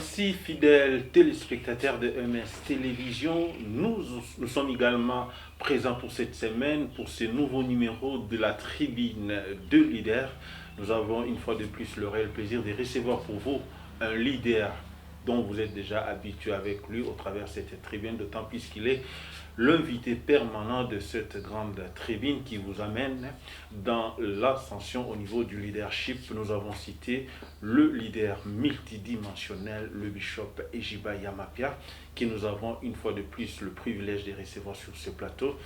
Merci fidèles téléspectateurs de MS Télévision. Nous sommes également présents pour cette semaine, pour ce nouveau numéro de la tribune de leaders. Nous avons une fois de plus le réel plaisir de recevoir pour vous un leader dont vous êtes déjà habitué avec lui au travers de cette tribune, d'autant plus qu'il est l'invité permanent de cette grande tribune qui vous amène dans l'ascension au niveau du leadership. Nous avons cité le leader multidimensionnel, le bishop Ejiba Yamapia, qui nous avons une fois de plus le privilège de recevoir sur ce plateau.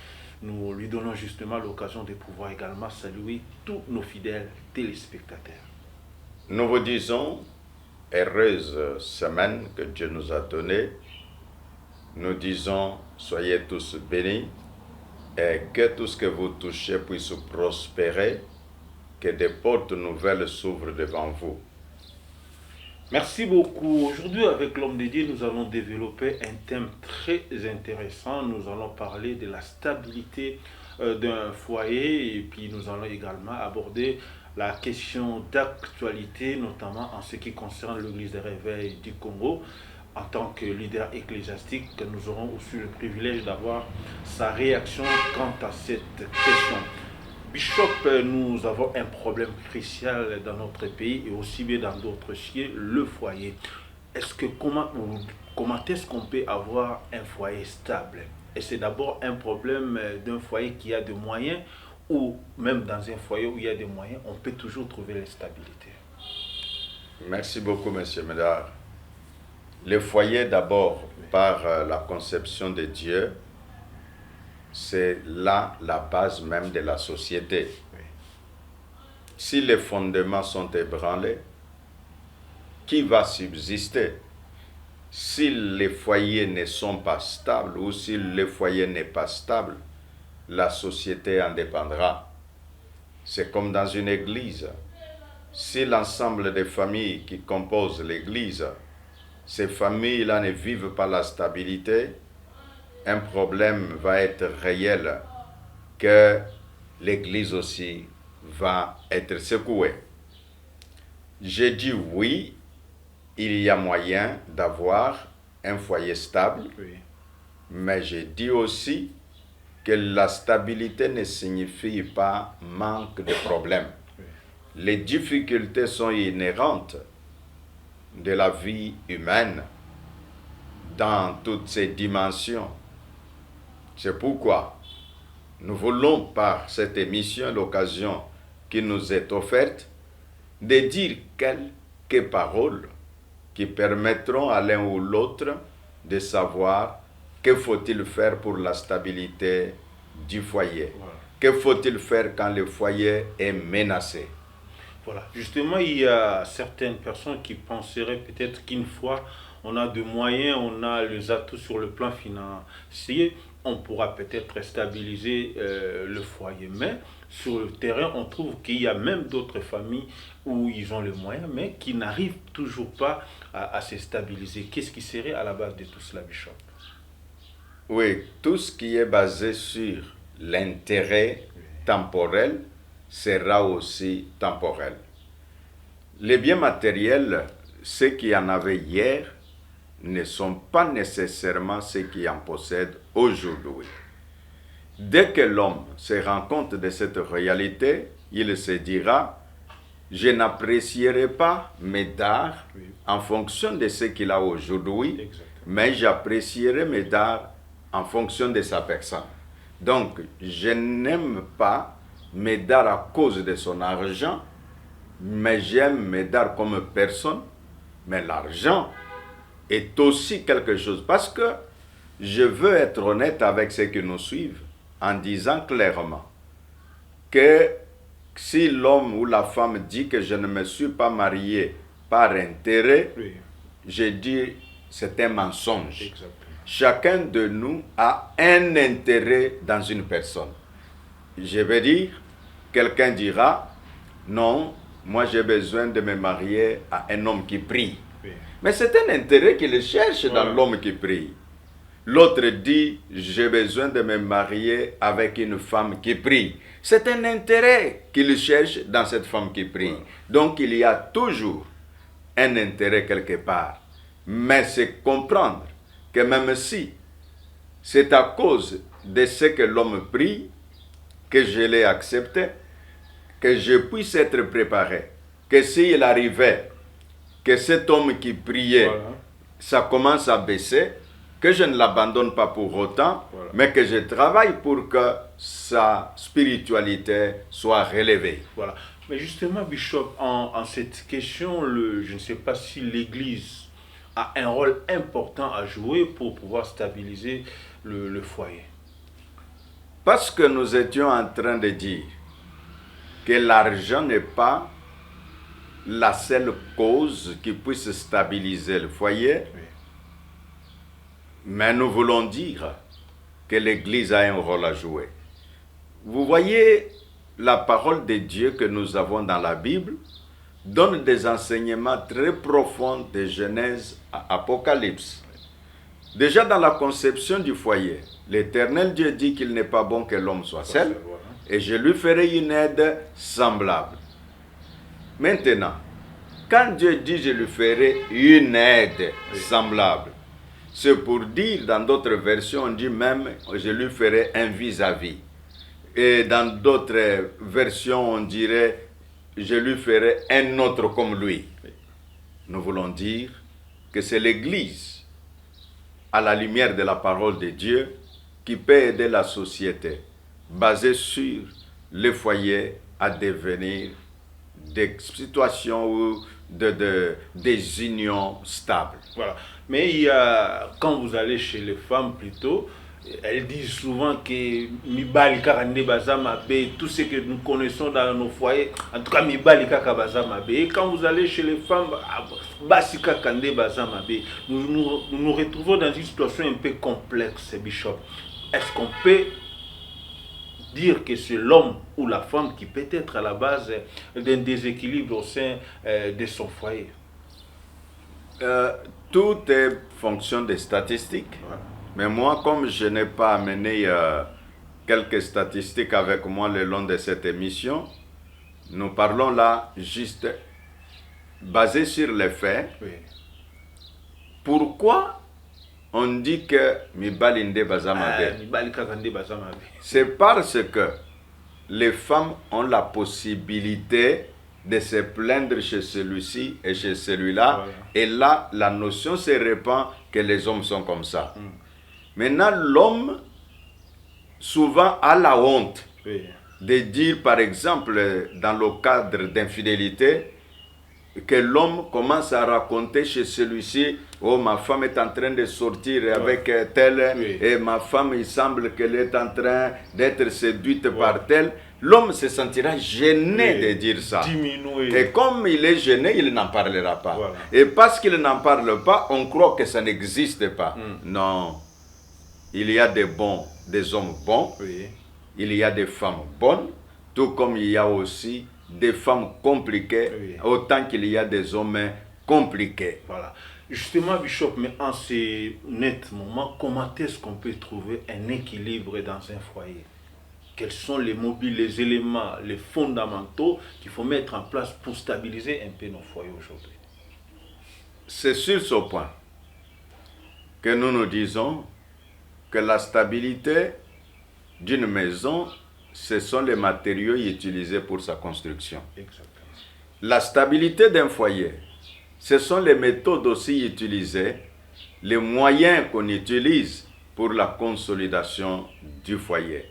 Nous lui donnons justement l'occasion de pouvoir également saluer tous nos fidèles téléspectateurs. Nous vous disons, heureuse semaine que Dieu nous a donnée. Nous disons, soyez tous bénis et que tout ce que vous touchez puisse prospérer, que des portes nouvelles s'ouvrent devant vous. Merci beaucoup. Aujourd'hui, avec l'homme de Dieu, nous allons développer un thème très intéressant. Nous allons parler de la stabilité d'un foyer et puis nous allons également aborder la question d'actualité, notamment en ce qui concerne l'Église des Réveils du Congo. En tant que leader ecclésiastique, nous aurons aussi le privilège d'avoir sa réaction quant à cette question. Bishop, nous avons un problème crucial dans notre pays et aussi bien dans d'autres cieux, le foyer. Comment est-ce qu'on peut avoir un foyer stable? Et c'est d'abord un problème d'un foyer qui a des moyens ou même dans un foyer où il y a des moyens, on peut toujours trouver la stabilité. Merci beaucoup, M. Médard. Le foyer, d'abord, par la conception de Dieu, c'est là la base même de la société. Oui. Si les fondements sont ébranlés, qui va subsister? Si les foyers ne sont pas stables ou si le foyer n'est pas stable, la société en dépendra. C'est comme dans une église. Si l'ensemble des familles qui composent l'église, ces familles-là ne vivent pas la stabilité, un problème va être réel que l'Église aussi va être secouée. J'ai dit oui, il y a moyen d'avoir un foyer stable, Oui. mais j'ai dit aussi que la stabilité ne signifie pas manque de problèmes. Oui. Les difficultés sont inhérentes de la vie humaine dans toutes ses dimensions. C'est pourquoi nous voulons par cette émission, l'occasion qui nous est offerte, de dire quelques paroles qui permettront à l'un ou l'autre de savoir que faut-il faire pour la stabilité du foyer. Voilà. Que faut-il faire quand le foyer est menacé? Voilà. Justement, il y a certaines personnes qui penseraient peut-être qu'une fois on a des moyens, on a les atouts sur le plan financier, on pourra peut-être stabiliser le foyer. Mais sur le terrain, on trouve qu'il y a même d'autres familles où ils ont les moyens, mais qui n'arrivent toujours pas à se stabiliser. Qu'est-ce qui serait à la base de tout cela, Bishop? Oui, tout ce qui est basé sur l'intérêt temporel sera aussi temporel. Les biens matériels, ceux qui en avaient hier, ne sont pas nécessairement ceux qui en possèdent aujourd'hui. Dès que l'homme se rend compte de cette réalité, il se dira, je n'apprécierai pas mes dards en fonction de ce qu'il a aujourd'hui, Exactement. mais j'apprécierai mes dards en fonction de sa personne. Donc, je n'aime pas mes dards à cause de son argent, mais j'aime mes dards comme personne, mais l'argent est aussi quelque chose. Parce que je veux être honnête avec ceux qui nous suivent en disant clairement que si l'homme ou la femme dit que je ne me suis pas marié par intérêt, Oui. je dis c'est un mensonge. Exactement. Chacun de nous a un intérêt dans une personne. Je veux dire, quelqu'un dira, non, moi j'ai besoin de me marier à un homme qui prie. Oui. Mais c'est un intérêt qu'il cherche dans Voilà. l'homme qui prie. L'autre dit, j'ai besoin de me marier avec une femme qui prie. C'est un intérêt qu'il cherche dans cette femme qui prie. Voilà. Donc il y a toujours un intérêt quelque part. Mais c'est comprendre que même si c'est à cause de ce que l'homme prie que je l'ai accepté, que je puisse être préparé, que s'il arrivait que cet homme qui priait, voilà, ça commence à baisser, que je ne l'abandonne pas pour autant, voilà, mais que je travaille pour que sa spiritualité soit relevée. Voilà. Mais justement, Bishop, en cette question, je ne sais pas si l'Église a un rôle important à jouer pour pouvoir stabiliser le foyer. Parce que nous étions en train de dire que l'argent n'est pas la seule cause qui puisse stabiliser le foyer, oui, mais nous voulons dire que l'Église a un rôle à jouer. Vous voyez, la parole de Dieu que nous avons dans la Bible donne des enseignements très profonds de Genèse à Apocalypse. Déjà dans la conception du foyer, l'Éternel Dieu dit qu'il n'est pas bon que l'homme soit seul, et je lui ferai une aide semblable. Maintenant, quand Dieu dit je lui ferai une aide semblable, c'est pour dire, dans d'autres versions, on dit même je lui ferai un vis-à-vis. Et dans d'autres versions, on dirait je lui ferai un autre comme lui. Nous voulons dire que c'est l'Église, à la lumière de la parole de Dieu, qui peut aider la société, basée sur le foyer, à devenir des situations ou des unions stables. Voilà. Mais il y a, quand vous allez chez les femmes plutôt, elles disent souvent que Mibali Karande Bazamabe, tout ce que nous connaissons dans nos foyers, en tout cas Mibali Bazamabe. Et quand vous allez chez les femmes, Basika Kande Bazamabe, nous retrouvons dans une situation un peu complexe, Bishop. Est-ce qu'on peut dire que c'est l'homme ou la femme qui peut être à la base d'un déséquilibre au sein de son foyer? Tout est fonction des statistiques. Ouais. Mais moi, comme je n'ai pas amené quelques statistiques avec moi le long de cette émission, nous parlons là juste basé sur les faits. Oui. Pourquoi on dit que Mibalinde Bazamabe? C'est parce que les femmes ont la possibilité de se plaindre chez celui-ci et chez celui-là. Voilà. Et là, la notion se répand que les hommes sont comme ça. Maintenant, l'homme, souvent, a la honte, oui, de dire, par exemple, dans le cadre d'infidélité, que l'homme commence à raconter chez celui-ci, oh, ma femme est en train de sortir, ouais, avec tel, oui, et ma femme, il semble qu'elle est en train d'être séduite, ouais, par tel. L'homme se sentira gêné, oui, de dire ça. Diminué. Et comme il est gêné, il n'en parlera pas. Voilà. Et parce qu'il n'en parle pas, on croit que ça n'existe pas. Non. Il y a des hommes bons, oui, il y a des femmes bonnes, tout comme il y a aussi des femmes compliquées, oui, autant qu'il y a des hommes compliqués. Voilà. Justement, Bishop, mais en ces nets moments, comment est-ce qu'on peut trouver un équilibre dans un foyer? Quels sont les mobiles, les éléments, les fondamentaux qu'il faut mettre en place pour stabiliser un peu nos foyers aujourd'hui? C'est sur ce point que nous nous disons que la stabilité d'une maison, ce sont les matériaux utilisés pour sa construction. Exactement. La stabilité d'un foyer, ce sont les méthodes aussi utilisées, les moyens qu'on utilise pour la consolidation du foyer.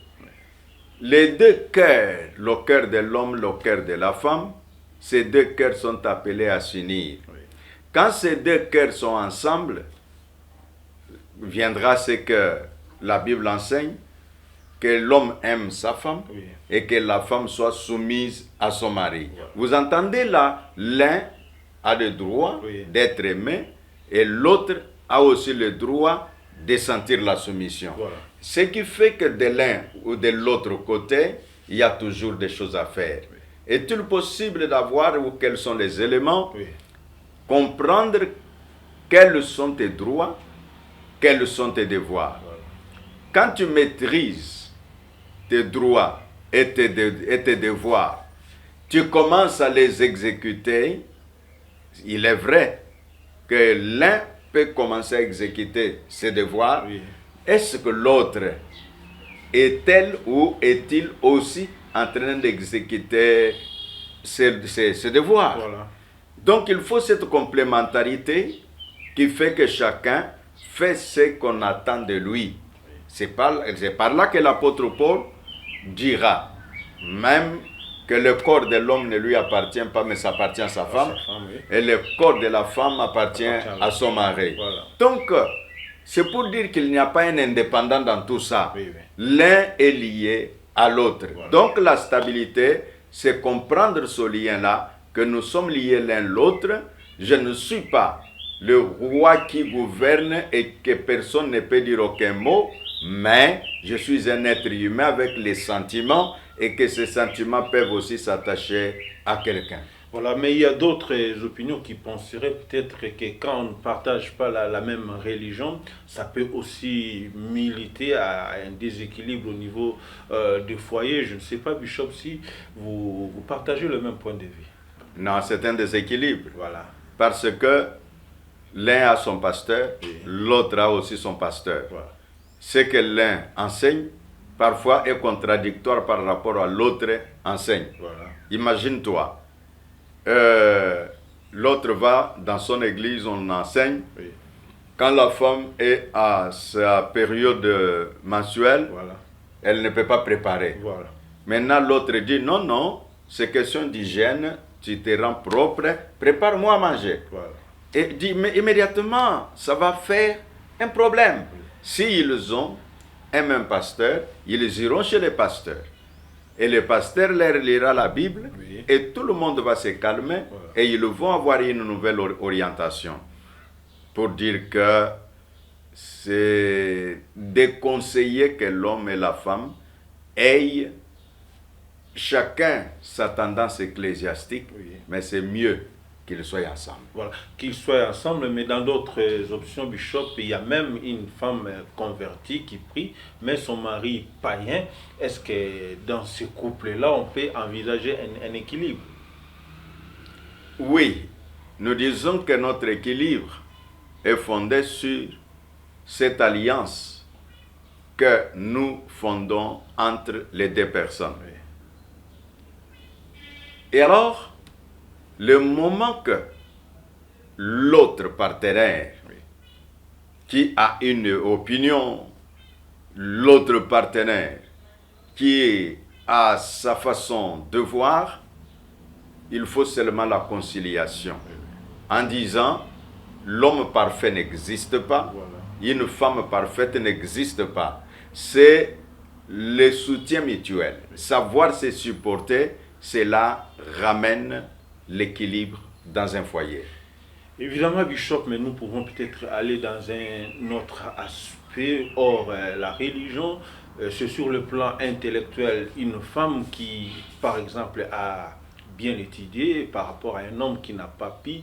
Les deux cœurs, le cœur de l'homme, le cœur de la femme, ces deux cœurs sont appelés à s'unir. Oui. Quand ces deux cœurs sont ensemble, viendra ce que la Bible enseigne, que l'homme aime sa femme, oui, et que la femme soit soumise à son mari. Voilà. Vous entendez là, l'un a le droit, oui, d'être aimé et l'autre a aussi le droit de sentir la soumission. Voilà. Ce qui fait que de l'un ou de l'autre côté, il y a toujours des choses à faire. Oui. Est-il possible d'avoir ou quels sont les éléments? Oui. Comprendre quels sont tes droits, quels sont tes devoirs. Voilà. Quand tu maîtrises tes droits et tes devoirs, tu commences à les exécuter. Il est vrai que l'un peut peut commencer à exécuter ses devoirs, Oui. est-ce que l'autre est-elle ou est-il aussi en train d'exécuter ses devoirs? Voilà. Donc il faut cette complémentarité qui fait que chacun fait ce qu'on attend de lui. C'est par là que l'apôtre Paul dira, même que le corps de l'homme ne lui appartient pas, mais ça appartient à sa femme, Oui. et le corps de la femme appartient à son mari. Voilà. Donc, c'est pour dire qu'il n'y a pas un indépendant dans tout ça. Oui, oui. L'un est lié à l'autre. Voilà. Donc, la stabilité, c'est comprendre ce lien-là, que nous sommes liés l'un l'autre. Je ne suis pas le roi qui gouverne et que personne ne peut dire aucun mot, mais je suis un être humain avec les sentiments et que ces sentiments peuvent aussi s'attacher à quelqu'un. Voilà, mais il y a d'autres opinions qui penseraient peut-être que quand on ne partage pas la même religion, ça peut aussi militer à un déséquilibre au niveau du foyer. Je ne sais pas, Bishop, si vous partagez le même point de vue. Non, c'est un déséquilibre. Voilà. Parce que l'un a son pasteur, Oui. l'autre a aussi son pasteur. Voilà. Ce que l'un enseigne, parfois est contradictoire par rapport à l'autre enseigne. Voilà. Imagine-toi, l'autre va dans son église, on enseigne. Oui. Quand la femme est à sa période mensuelle, Voilà. elle ne peut pas préparer. Voilà. Maintenant, l'autre dit, non, non, c'est question d'hygiène, tu te rends propre, prépare-moi à manger. Voilà. Et dit, mais immédiatement, ça va faire un problème. S'ils ont un même pasteur, ils iront chez le pasteur. Et le pasteur leur lira la Bible, Oui. et tout le monde va se calmer, Voilà. et ils vont avoir une nouvelle orientation. Pour dire que c'est déconseillé que l'homme et la femme aient chacun sa tendance ecclésiastique, Oui. mais c'est mieux qu'ils soient ensemble. Voilà, qu'ils soient ensemble, mais dans d'autres options, Bishop, il y a même une femme convertie qui prie, mais son mari païen. Est-ce que dans ce couple-là, on peut envisager un équilibre? Oui, nous disons que notre équilibre est fondé sur cette alliance que nous fondons entre les deux personnes. Oui. Et alors, le moment que l'autre partenaire Oui. qui a une opinion, l'autre partenaire qui a sa façon de voir, il faut seulement la conciliation. En disant, l'homme parfait n'existe pas, Voilà. une femme parfaite n'existe pas. C'est le soutien mutuel. Savoir se supporter, cela ramène l'équilibre dans un foyer. Évidemment, Bishop, mais nous pouvons peut-être aller dans un autre aspect hors la religion. C'est sur le plan intellectuel, une femme qui, par exemple, a bien étudié par rapport à un homme qui n'a pas pu,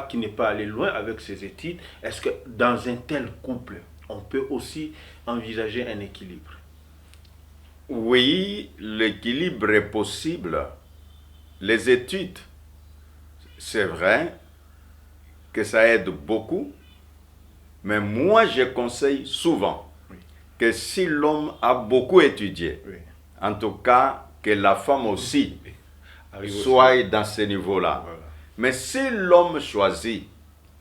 qui n'est pas allé loin avec ses études. Est-ce que dans un tel couple, on peut aussi envisager un équilibre? Oui, l'équilibre est possible. Les études, c'est vrai que ça aide beaucoup, mais moi je conseille souvent que si l'homme a beaucoup étudié, Oui. en tout cas que la femme aussi Arrive soit aussi. dans ce niveau-là. Voilà. Mais si l'homme choisit,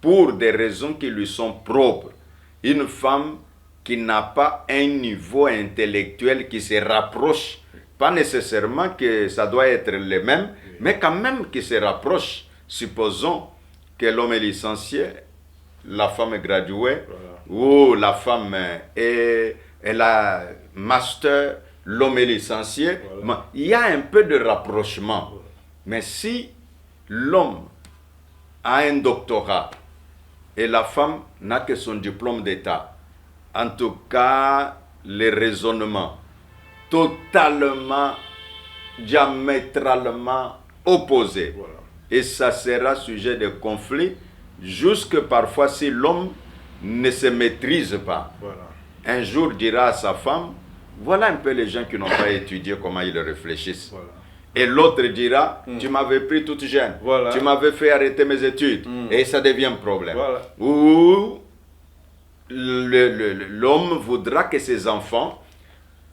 pour des raisons qui lui sont propres, une femme qui n'a pas un niveau intellectuel qui se rapproche, pas nécessairement que ça doit être le même, mais quand même qui se rapproche. Supposons que l'homme est licencié, la femme est graduée, ou la femme elle a master, l'homme est licencié. Voilà. Il y a un peu de rapprochement. Mais si l'homme a un doctorat et la femme n'a que son diplôme d'État, en tout cas, les raisonnements totalement, diamétralement opposés. Voilà. Et ça sera sujet de conflit, jusque parfois si l'homme ne se maîtrise pas. Voilà. Un jour dira à sa femme, voilà un peu les gens qui n'ont pas étudié comment ils réfléchissent. Voilà. Et l'autre dira, tu m'avais pris toute jeune, tu m'avais fait arrêter mes études. Et ça devient un problème. Ou l'homme voudra que ses enfants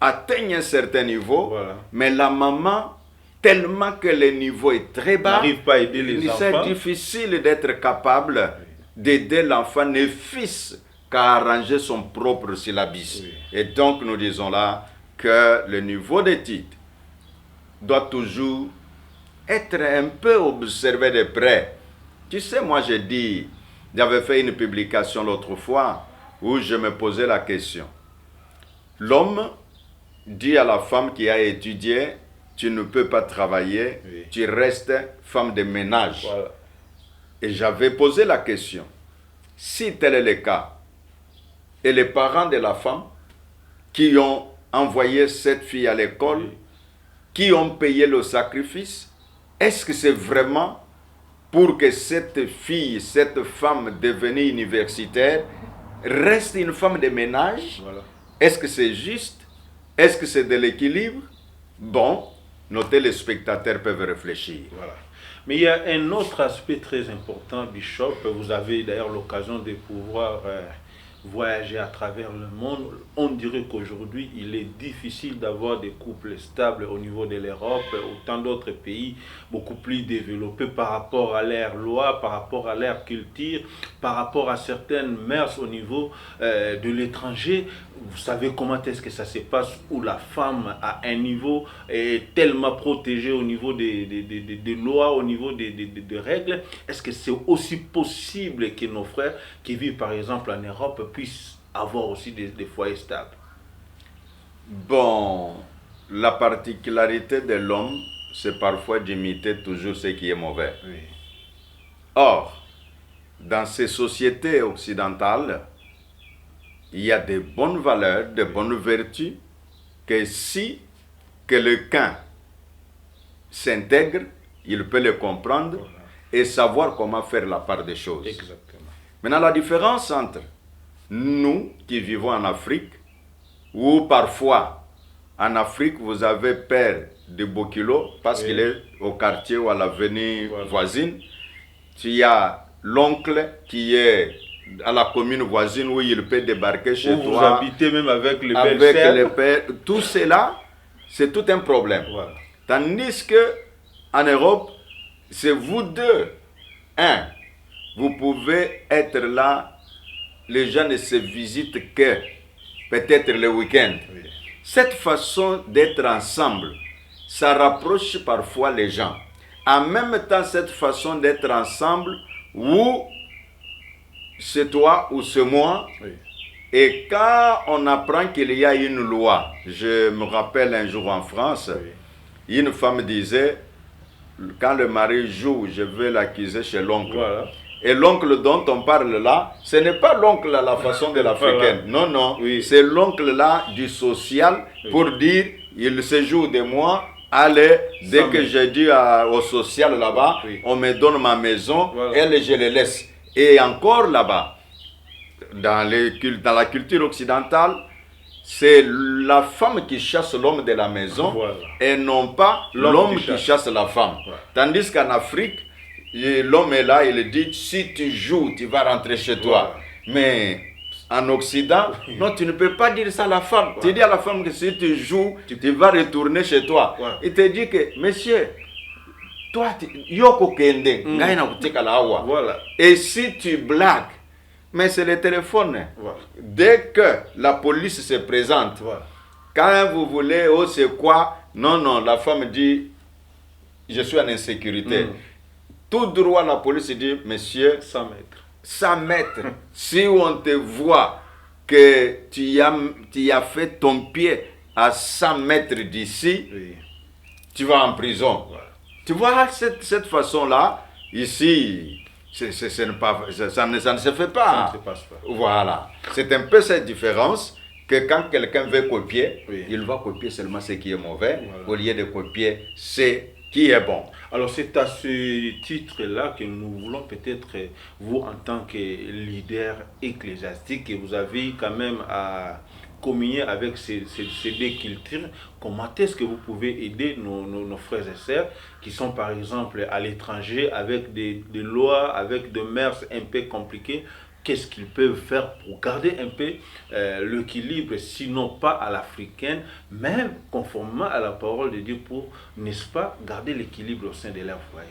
atteignent un certain niveau, mais la maman, tellement que le niveau est très bas, n'arrive pas à aider les enfants. C'est difficile d'être capable d'aider l'enfant, ne fût-ce qu'à arranger son propre syllabus. Et donc nous disons là que le niveau d'études doit toujours être un peu observé de près. Tu sais, moi j'avais fait une publication l'autre fois où je me posais la question. L'homme dit à la femme qui a étudié, tu ne peux pas travailler, tu restes femme de ménage. Et j'avais posé la question, si tel est le cas, et les parents de la femme qui ont envoyé cette fille à l'école, qui ont payé le sacrifice, est-ce que c'est vraiment pour que cette fille, cette femme devenue universitaire, reste une femme de ménage? Est-ce que c'est juste? Est-ce que c'est de l'équilibre? Bon, nos téléspectateurs peuvent réfléchir. Mais il y a un autre aspect très important, Bishop. Vous avez d'ailleurs l'occasion de pouvoir voyager à travers le monde. On dirait qu'aujourd'hui, il est difficile d'avoir des couples stables au niveau de l'Europe, autant d'autres pays beaucoup plus développés par rapport à leur loi, par rapport à leur culture, par rapport à certaines mœurs au niveau de l'étranger. Vous savez comment est-ce que ça se passe, où la femme à un niveau est tellement protégée au niveau des lois, au niveau des règles. Est-ce que c'est aussi possible que nos frères qui vivent par exemple en Europe puissent avoir aussi des foyers stables? Bon, la particularité de l'homme, c'est parfois d'imiter toujours ce qui est mauvais. Or, dans ces sociétés occidentales, il y a de bonnes valeurs, de bonnes vertus, que si quelqu'un s'intègre, il peut les comprendre et savoir comment faire la part des choses. Exactement. Maintenant, la différence entre nous qui vivons en Afrique, où parfois en Afrique vous avez père de Bokilo parce qu'il est au quartier ou à l'avenue voisine, tu as l'oncle qui est à la commune voisine où il peut débarquer chez toi. Vous habitez même avec le père. Tout cela, c'est tout un problème. Tandis que en Europe, c'est vous deux. Vous pouvez être là, les gens ne se visitent que peut-être le week-end. Cette façon d'être ensemble, ça rapproche parfois les gens. En même temps, cette façon d'être ensemble, où c'est toi ou c'est moi. Et quand on apprend qu'il y a une loi, je me rappelle un jour en France, une femme disait, quand le mari joue, je vais l'accuser chez l'oncle. Et l'oncle dont on parle là, ce n'est pas l'oncle à la façon de l'Africaine. Non, non, c'est l'oncle là du social pour dire, il se joue de moi. Allez, dès que j'ai dit au social là-bas, on me donne ma maison, elle, je le laisse. Et encore là-bas, dans la culture occidentale, c'est la femme qui chasse l'homme de la maison et non pas l'homme qui chasse la femme. Tandis qu'en Afrique, l'homme est là, il dit, si tu joues, tu vas rentrer chez toi. Mais en Occident, non, tu ne peux pas dire ça à la femme. Tu dis à la femme que si tu joues, tu vas retourner chez toi. Il te dit que, monsieur, toi, yoko kende, et si tu blagues, mais c'est le téléphone. Dès que la police se présente, quand vous voulez, oh c'est quoi? Non, non, la femme dit, je suis en insécurité. Tout droit, la police dit, monsieur, 100 mètres. 100 mètres. Si on te voit que tu as fait ton pied à 100 mètres d'ici, tu vas en prison. Tu vois, cette façon-là, ici, ça ne se fait pas. Ça ne se passe pas. Voilà. C'est un peu cette différence que quand quelqu'un veut copier, il va copier seulement ce qui est mauvais, au lieu de copier ce qui est bon. Alors c'est à ce titre-là que nous voulons peut-être, vous en tant que leader ecclésiastique, et vous avez quand même à communier avec ces deux cultures, comment est-ce que vous pouvez aider nos frères et sœurs qui sont par exemple à l'étranger avec des lois, avec des mœurs un peu compliquées? Qu'est-ce qu'ils peuvent faire pour garder un peu l'équilibre, sinon pas à l'africaine, mais conformément à la parole de Dieu pour, n'est-ce pas, garder l'équilibre au sein de leur foyer?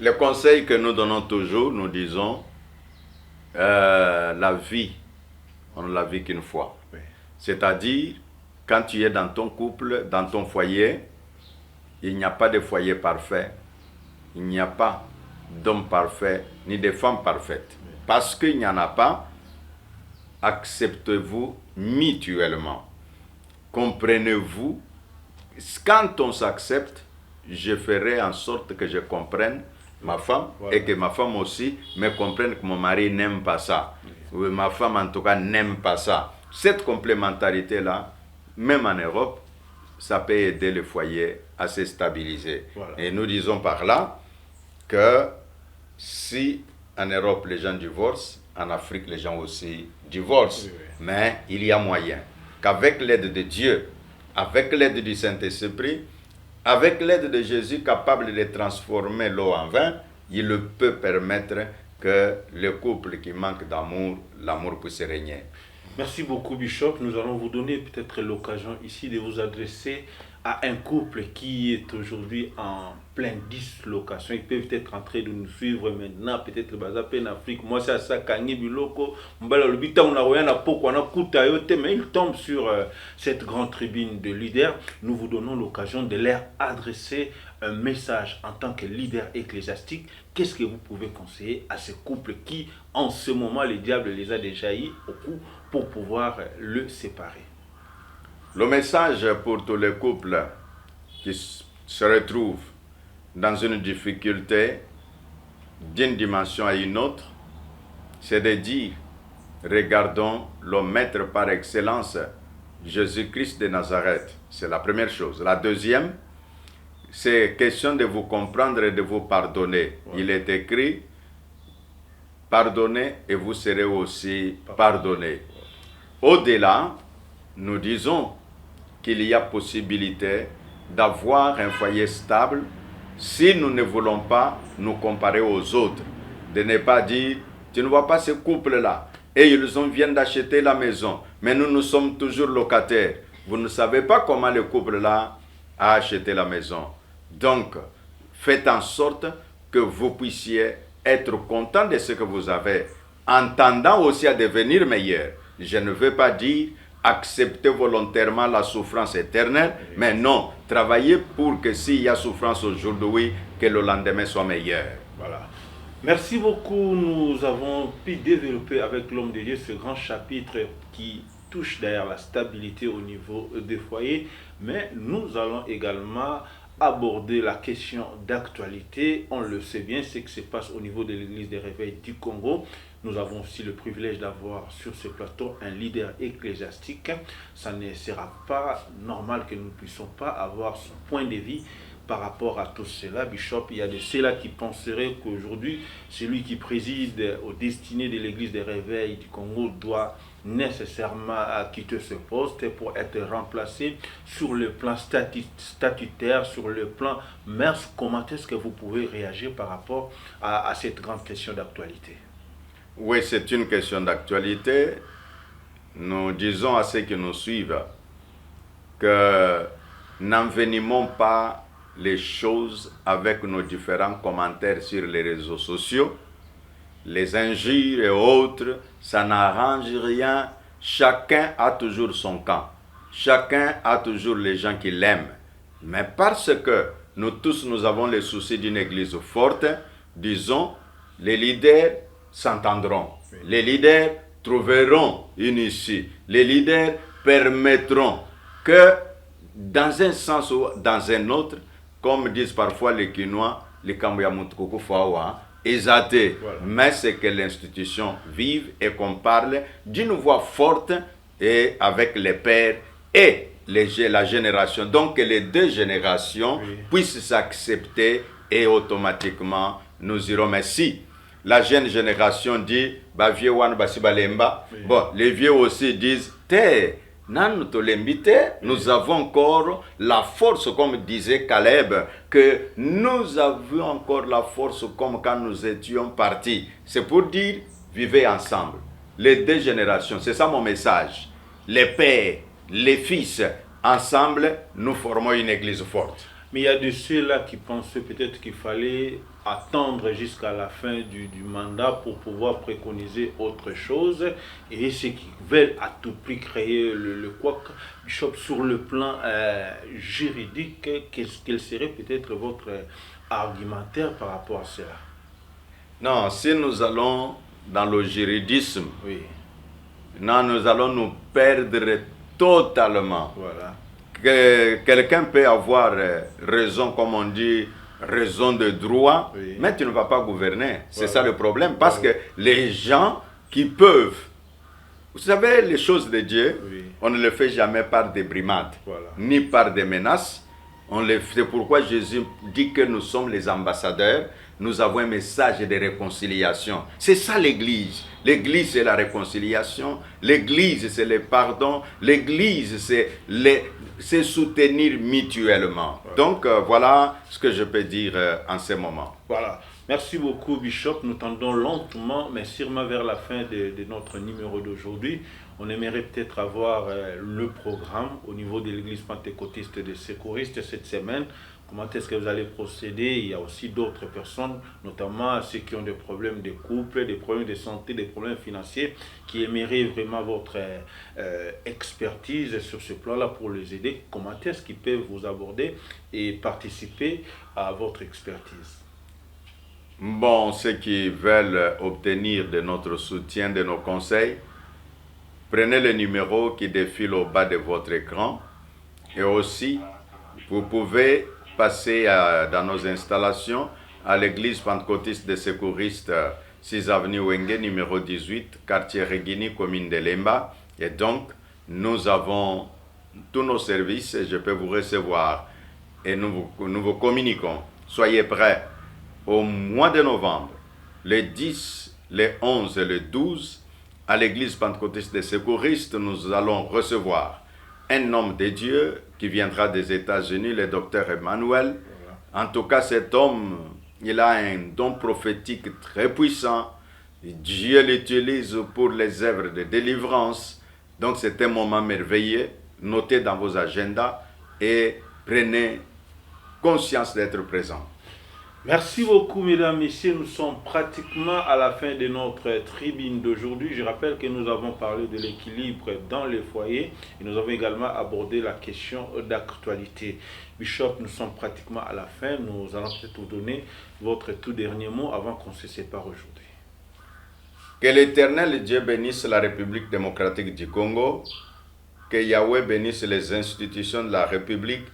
Le conseil que nous donnons toujours, nous disons, la vie, on ne la vit qu'une fois. Oui. C'est-à-dire, quand tu es dans ton couple, dans ton foyer, il n'y a pas de foyer parfait, il n'y a pas d'homme parfait, ni de femme parfaite. Parce qu'il n'y en a pas, acceptez-vous mutuellement. Comprenez-vous. Quand on s'accepte, je ferai en sorte que je comprenne ma femme, voilà, et que ma femme aussi me comprenne que mon mari n'aime pas ça. Oui. Ou ma femme en tout cas n'aime pas ça. Cette complémentarité-là, même en Europe, ça peut aider le foyer à se stabiliser. Voilà. Et nous disons par là que si en Europe les gens divorcent, en Afrique les gens aussi divorcent. Oui, oui. Mais il y a moyen qu'avec l'aide de Dieu, avec l'aide du Saint-Esprit, avec l'aide de Jésus capable de transformer l'eau en vin, il peut permettre que le couple qui manque d'amour, l'amour puisse régner. Merci beaucoup, Bishop. Nous allons vous donner peut-être l'occasion ici de vous adresser à un couple qui est aujourd'hui en pleine dislocation. Ils peuvent être en train de nous suivre maintenant, peut-être en Afrique. Moi, c'est à ça, Kangi Biloko, mais ils tombent sur cette grande tribune de leaders. Nous vous donnons l'occasion de leur adresser un message en tant que leader ecclésiastique. Qu'est-ce que vous pouvez conseiller à ce couple qui, en ce moment, le diable les a déjà eu au cou pour pouvoir le séparer? Le message pour tous les couples qui se retrouvent dans une difficulté d'une dimension à une autre, c'est de dire, regardons le maître par excellence, Jésus-Christ de Nazareth. C'est la première chose. La deuxième, c'est question de vous comprendre et de vous pardonner. Ouais. Il est écrit, pardonnez et vous serez aussi pardonnés. Au-delà, nous disons qu'il y a possibilité d'avoir un foyer stable si nous ne voulons pas nous comparer aux autres. De ne pas dire, tu ne vois pas ce couple-là, et ils viennent d'acheter la maison, mais nous sommes toujours locataires. Vous ne savez pas comment le couple-là a acheté la maison. Donc, faites en sorte que vous puissiez être content de ce que vous avez, en tendant aussi à devenir meilleur. Je ne veux pas dire accepter volontairement la souffrance éternelle, mais non, travailler pour que s'il y a souffrance aujourd'hui, que le lendemain soit meilleur. Voilà. Merci beaucoup. Nous avons pu développer avec l'homme de Dieu ce grand chapitre qui touche d'ailleurs la stabilité au niveau des foyers, mais nous allons également aborder la question d'actualité. On le sait bien, ce qui se passe au niveau de l'église des réveils du Congo. Nous avons aussi le privilège d'avoir sur ce plateau un leader ecclésiastique. Ça ne sera pas normal que nous ne puissions pas avoir son point de vue par rapport à tout cela. Bishop, il y a de ceux-là qui penseraient qu'aujourd'hui, celui qui préside aux destinées de l'église des réveils du Congo doit nécessairement quitter ce poste pour être remplacé sur le plan statutaire, sur le plan mœurs. Comment est-ce que vous pouvez réagir par rapport à cette grande question d'actualité? Oui, c'est une question d'actualité. Nous disons à ceux qui nous suivent que n'envenimons pas les choses avec nos différents commentaires sur les réseaux sociaux. Les injures et autres, ça n'arrange rien. Chacun a toujours son camp. Chacun a toujours les gens qui l'aiment. Mais parce que nous tous, nous avons les soucis d'une église forte, disons, les leaders s'entendront. Oui. Les leaders trouveront une issue. Les leaders permettront que, dans un sens ou dans un autre, comme disent parfois les Quinois, les Kamboyamutukoko Fawa, exalté, voilà. Mais c'est que l'institution vive et qu'on parle d'une voix forte et avec les pères et la génération. Donc que les deux générations puissent s'accepter et automatiquement nous irons. Mais si la jeune génération dit bah vieux wan basi balemba, bon, les vieux aussi disent te nan tolembite, nous avons encore la force, comme disait Caleb, que nous avions encore la force comme quand nous étions partis. C'est pour dire vivez ensemble. Les deux générations, c'est ça mon message. Les pères, les fils, ensemble, nous formons une église forte. Mais il y a de ceux-là qui pensaient peut-être qu'il fallait attendre jusqu'à la fin du mandat pour pouvoir préconiser autre chose. Et ceux qui veulent à tout prix créer le couac, Bishop, sur le plan juridique, quel serait peut-être votre argumentaire par rapport à cela? Non, si nous allons dans le juridisme, non, nous allons nous perdre totalement. Voilà. Quelqu'un peut avoir raison, comme on dit, raison de droit, mais tu ne vas pas gouverner. C'est ça le problème. Parce que les gens qui peuvent, vous savez, les choses de Dieu, on ne les fait jamais par des brimades, ni par des menaces. C'est pourquoi Jésus dit que nous sommes les ambassadeurs. Nous avons un message de réconciliation. C'est ça l'église. L'église, c'est la réconciliation. L'église, c'est le pardon. L'église, c'est soutenir mutuellement. Donc, voilà ce que je peux dire en ce moment. Voilà. Merci beaucoup, Bishop. Nous tendons lentement, mais sûrement vers la fin de notre numéro d'aujourd'hui. On aimerait peut-être avoir le programme au niveau de l'église pentecôtiste des secouristes cette semaine. Comment est-ce que vous allez procéder? Il y a aussi d'autres personnes, notamment ceux qui ont des problèmes de couple, des problèmes de santé, des problèmes financiers, qui aimeraient vraiment votre expertise sur ce plan-là pour les aider. Comment est-ce qu'ils peuvent vous aborder et participer à votre expertise? Bon, ceux qui veulent obtenir de notre soutien, de nos conseils, prenez le numéro qui défile au bas de votre écran. Et aussi, vous pouvez passer dans nos installations à l'église pentecôtiste des secouristes 6 avenue Wenge, numéro 18, quartier Regini, commune de Lemba. Et donc, nous avons tous nos services et je peux vous recevoir. Et nous vous communiquons. Soyez prêts. Au mois de novembre, le 10, le 11 et le 12, à l'église pentecôtiste des secouristes, nous allons recevoir un homme de Dieu qui viendra des États-Unis, le docteur Emmanuel. En tout cas, cet homme, il a un don prophétique très puissant. Dieu l'utilise pour les œuvres de délivrance. Donc, c'est un moment merveilleux. Notez dans vos agendas et prenez conscience d'être présent. Merci beaucoup, mesdames, messieurs. Nous sommes pratiquement à la fin de notre tribune d'aujourd'hui. Je rappelle que nous avons parlé de l'équilibre dans les foyers et nous avons également abordé la question d'actualité. Bishop, nous sommes pratiquement à la fin. Nous allons peut-être vous donner votre tout dernier mot avant qu'on se sépare aujourd'hui. Que l'Éternel Dieu bénisse la République démocratique du Congo. Que Yahweh bénisse les institutions de la République.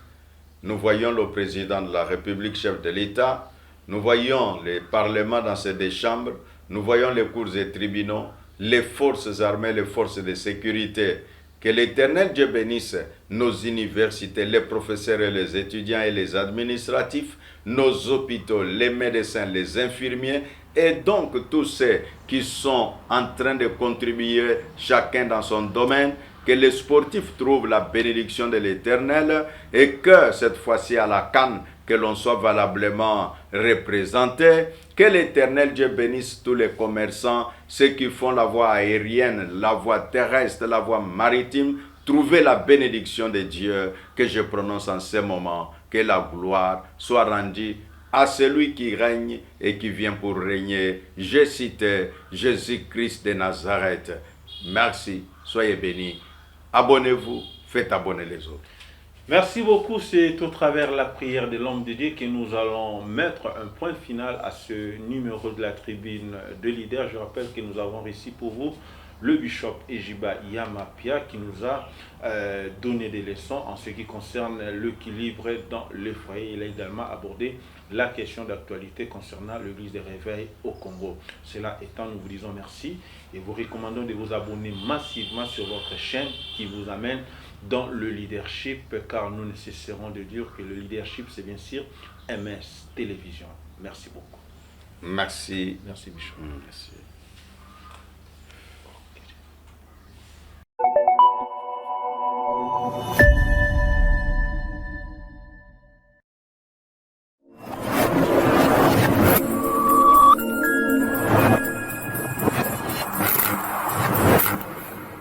Nous voyons le président de la République, chef de l'État. Nous voyons les parlements dans ces deux chambres, nous voyons les cours et tribunaux, les forces armées, les forces de sécurité. Que l'Éternel Dieu bénisse nos universités, les professeurs et les étudiants et les administratifs, nos hôpitaux, les médecins, les infirmiers et donc tous ceux qui sont en train de contribuer chacun dans son domaine. Que les sportifs trouvent la bénédiction de l'Éternel et que cette fois-ci à la CAN, que l'on soit valablement représenté. Que l'Éternel Dieu bénisse tous les commerçants, ceux qui font la voie aérienne, la voie terrestre, la voie maritime. Trouvez la bénédiction de Dieu que je prononce en ce moment. Que la gloire soit rendue à celui qui règne et qui vient pour régner. Je cite Jésus-Christ de Nazareth. Merci, soyez bénis. Abonnez-vous, faites abonner les autres. Merci beaucoup. C'est au travers la prière de l'homme de Dieu que nous allons mettre un point final à ce numéro de la tribune de leader. Je rappelle que nous avons ici pour vous le bishop Ejiba Yamapia qui nous a donné des leçons en ce qui concerne l'équilibre dans le foyer. Il a également abordé la question d'actualité concernant l'église des réveils au Congo. Cela étant, nous vous disons merci et vous recommandons de vous abonner massivement sur votre chaîne qui vous amène dans le leadership, car nous ne cesserons de dire que le leadership, c'est bien sûr MS Télévision. Merci beaucoup. Merci. Merci, Bishop. Merci.